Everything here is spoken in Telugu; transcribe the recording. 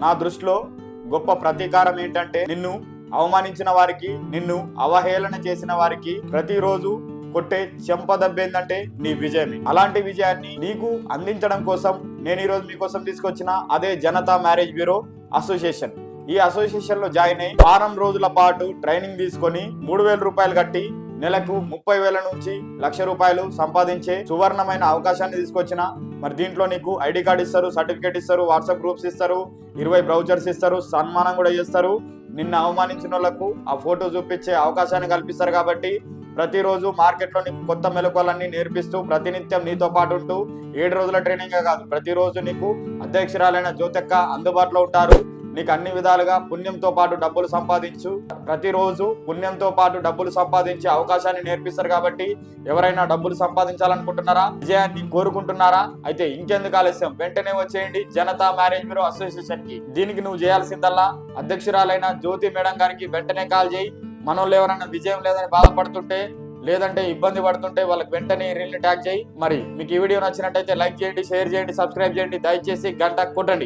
నా దృష్టిలో గొప్ప ప్రతీకారం ఏంటంటే నిన్ను అవమానించిన వారికి, నిన్ను అవహేళన చేసిన వారికి ప్రతిరోజు కొట్టే చెంపదెబ్బేందంటే నీ విజయమే. అలాంటి విజయాన్ని నీకు అందించడం కోసం నేను ఈరోజు మీకోసం తీసుకొచ్చిన అదే జనతా మ్యారేజ్ బ్యూరో అసోసియేషన్. ఈ అసోసియేషన్ లో జాయిన్ అయ్యి వారం రోజుల పాటు ట్రైనింగ్ తీసుకొని 3,000 రూపాయలు కట్టి నెలకు 30,000 నుంచి 1,00,000 రూపాయలు సంపాదించే సువర్ణమైన అవకాశాన్ని తీసుకొచ్చిన. మరి దీంట్లో నీకు ఐడి కార్డు ఇస్తారు, సర్టిఫికేట్ ఇస్తారు, వాట్సాప్ గ్రూప్స్ ఇస్తారు, 20 బ్రౌచర్స్ ఇస్తారు, సన్మానం కూడా చేస్తారు. నిన్న అవమానించిన వాళ్ళకు ఆ ఫోటో చూపించే అవకాశాన్ని కల్పిస్తారు. కాబట్టి ప్రతిరోజు మార్కెట్లో నీకు కొత్త మెలకువలన్నీ నేర్పిస్తూ ప్రతినిత్యం నీతో పాటు ఉంటూ 7 రోజుల ట్రైనింగే కాదు, ప్రతిరోజు నీకు అధ్యక్షురాలైన జ్యోతక్క అందుబాటులో ఉంటారు. నీకు అన్ని విధాలుగా పుణ్యంతో పాటు డబ్బులు సంపాదించు, ప్రతిరోజు పుణ్యంతో పాటు డబ్బులు సంపాదించే అవకాశాన్ని నేర్పిస్తారు. కాబట్టి ఎవరైనా డబ్బులు సంపాదించాలనుకుంటున్నారా, విజయాన్ని కోరుకుంటున్నారా, అయితే ఇంకెందుకు ఆలస్యం, వెంటనే వచ్చేయండి జనతా మ్యారేజ్ బ్యూరో అసోసియేషన్ కి. దీనికి నువ్వు చేయాల్సిందల్లా అధ్యక్షురాలైన జ్యోతి మేడం గారికి వెంటనే కాల్ చేయి. మనోళ్ళు ఎవరైనా విజయం లేదని బాధపడుతుంటే, లేదంటే ఇబ్బంది పడుతుంటే వాళ్ళకి వెంటనే రీల్ని ట్యాగ్ చేయి. మరి మీకు ఈ వీడియో నచ్చినట్టయితే లైక్ చేయండి, షేర్ చేయండి, సబ్స్క్రైబ్ చేయండి, దయచేసి గంట కొట్టండి.